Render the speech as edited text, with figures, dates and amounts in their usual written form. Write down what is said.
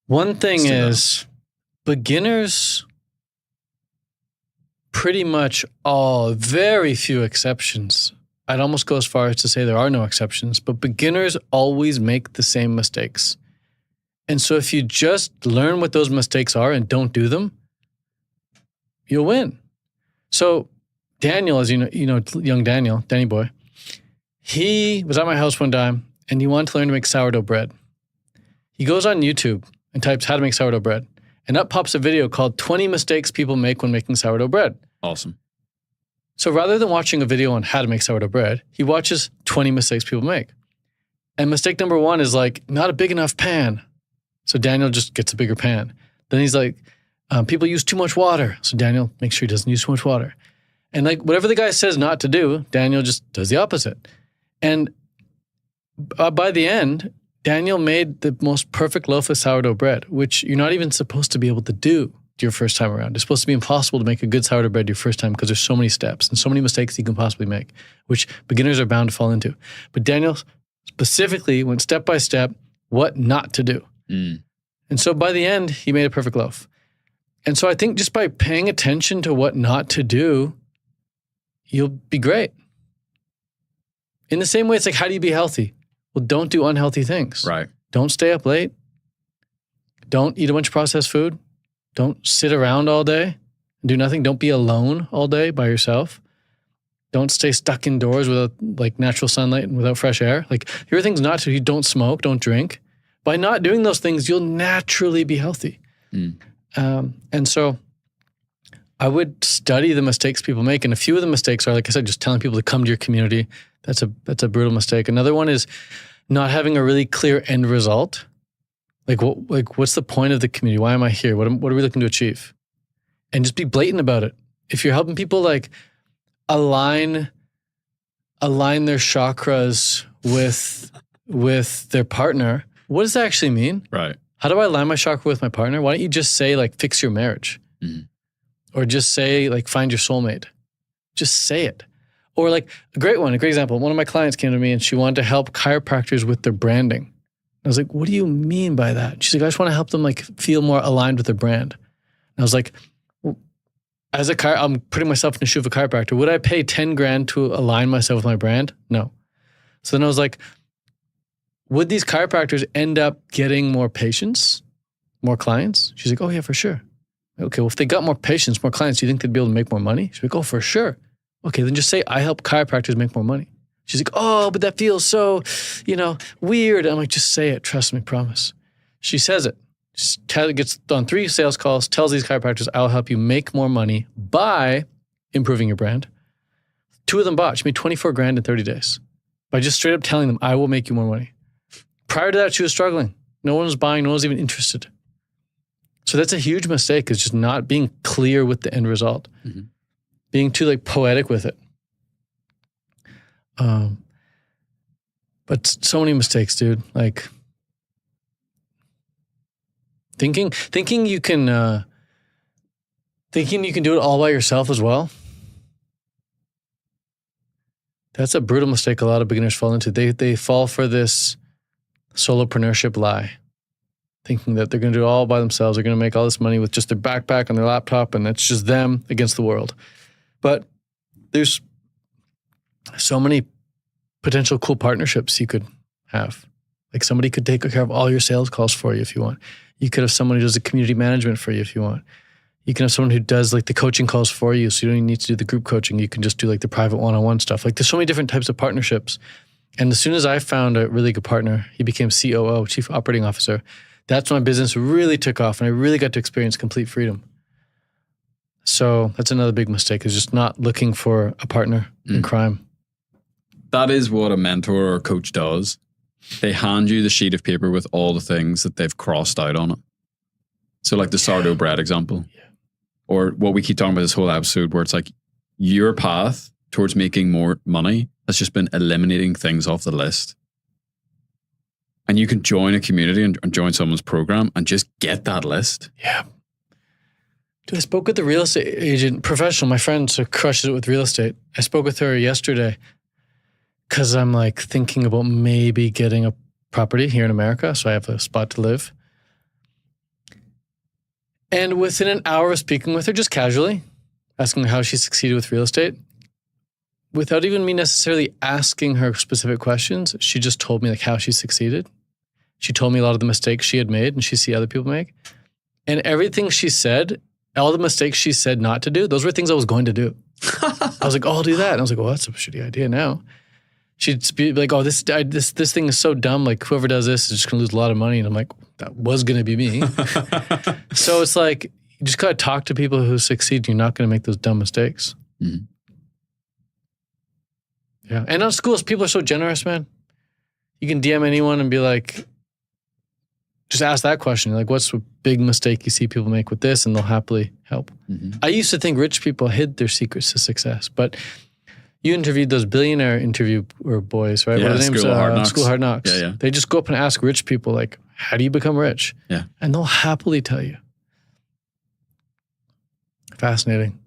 One thing is beginners, pretty much all, very few exceptions. I'd almost go as far as to say there are no exceptions, but beginners always make the same mistakes. And so if you just learn what those mistakes are and don't do them, you'll win. So Daniel, as you know, young Daniel, Danny boy, he was at my house one time and he wanted to learn to make sourdough bread. He goes on YouTube and types how to make sourdough bread. And up pops a video called 20 Mistakes People Make When Making Sourdough Bread. Awesome. So rather than watching a video on how to make sourdough bread, he watches 20 mistakes people make. And mistake number 1 is like, not a big enough pan. So Daniel just gets a bigger pan. Then he's like, people use too much water. So Daniel makes sure he doesn't use too much water. And like whatever the guy says not to do, Daniel just does the opposite. And by the end, Daniel made the most perfect loaf of sourdough bread, which you're not even supposed to be able to do your first time around. It's supposed to be impossible to make a good sourdough bread your first time because there's so many steps and so many mistakes you can possibly make, which beginners are bound to fall into. But Daniel specifically went step by step what not to do. And so by the end, he made a perfect loaf. And so I think just by paying attention to what not to do, you'll be great. In the same way, it's like, how do you be healthy? Well, don't do unhealthy things. Right. Don't stay up late. Don't eat a bunch of processed food. Don't sit around all day and do nothing. Don't be alone all day by yourself. Don't stay stuck indoors without like natural sunlight and without fresh air. Like, here are things not to do. You don't smoke, don't drink. By not doing those things, you'll naturally be healthy. And so I would study the mistakes people make. And a few of the mistakes are, like I said, just telling people to come to your community. That's a brutal mistake. Another one is not having a really clear end result. What's the point of the community? Why am I here? What are we looking to achieve? And just be blatant about it. If you're helping people like align their chakras with their partner, what does that actually mean? Right. How do I align my chakra with my partner? Why don't you just say like fix your marriage? Or just say like find your soulmate? Just say it. Or like a great example. One of my clients came to me and she wanted to help chiropractors with their branding. I was like, what do you mean by that? She's like, I just want to help them like feel more aligned with their brand. And I was like, well, I'm putting myself in the shoe of a chiropractor. Would I pay 10 grand to align myself with my brand? No. So then I was like, would these chiropractors end up getting more patients, more clients? She's like, oh yeah, for sure. Okay, well, if they got more patients, more clients, do you think they'd be able to make more money? She's like, oh, for sure. Okay, then just say, I help chiropractors make more money. She's like, oh, but that feels so, weird. I'm like, just say it. Trust me, promise. She says it. She gets on 3 sales calls, tells these chiropractors, I'll help you make more money by improving your brand. 2 of them bought. She made 24 grand in 30 days by just straight up telling them, I will make you more money. Prior to that, she was struggling. No one was buying. No one was even interested. So that's a huge mistake, is just not being clear with the end result. Being too like poetic with it. But so many mistakes, dude. Like thinking you can do it all by yourself as well. That's a brutal mistake a lot of beginners fall into. They fall for this solopreneurship lie, thinking that they're going to do it all by themselves. They're going to make all this money with just their backpack and their laptop, and it's just them against the world. But there's so many potential cool partnerships you could have. Like somebody could take care of all your sales calls for you if you want. You could have someone who does the community management for you if you want. You can have someone who does like the coaching calls for you, so you don't even need to do the group coaching. You can just do like the private one-on-one stuff. Like there's so many different types of partnerships. And as soon as I found a really good partner, he became COO, Chief Operating Officer. That's when my business really took off and I really got to experience complete freedom. So that's another big mistake, is just not looking for a partner in crime. That is what a mentor or coach does. They hand you the sheet of paper with all the things that they've crossed out on it. So like the sourdough bread example. Or what we keep talking about this whole episode, where it's like your path towards making more money has just been eliminating things off the list. And you can join a community and join someone's program and just get that list. Yeah. Dude, I spoke with the real estate agent, professional. My friend crushes it with real estate. I spoke with her yesterday because I'm like thinking about maybe getting a property here in America so I have a spot to live. And within an hour of speaking with her, just casually, asking her how she succeeded with real estate, without even me necessarily asking her specific questions, she just told me like how she succeeded. She told me a lot of the mistakes she had made and she see other people make. And everything she said, all the mistakes she said not to do, those were things I was going to do. I was like, oh, I'll do that. And I was like, well, that's a shitty idea now. She'd be like, oh, this thing is so dumb. Like, whoever does this is just going to lose a lot of money. And I'm like, that was going to be me. So it's like, you just got to talk to people who succeed. You're not going to make those dumb mistakes. Mm-hmm. Yeah. And on schools, people are so generous, man. You can DM anyone and be like, just ask that question. Like, what's a big mistake you see people make with this? And they'll happily help. Mm-hmm. I used to think rich people hid their secrets to success, but you interviewed those billionaire boys, right? Yeah, what are the names? School Hard Knocks. Yeah. They just go up and ask rich people, like, how do you become rich? Yeah. And they'll happily tell you. Fascinating.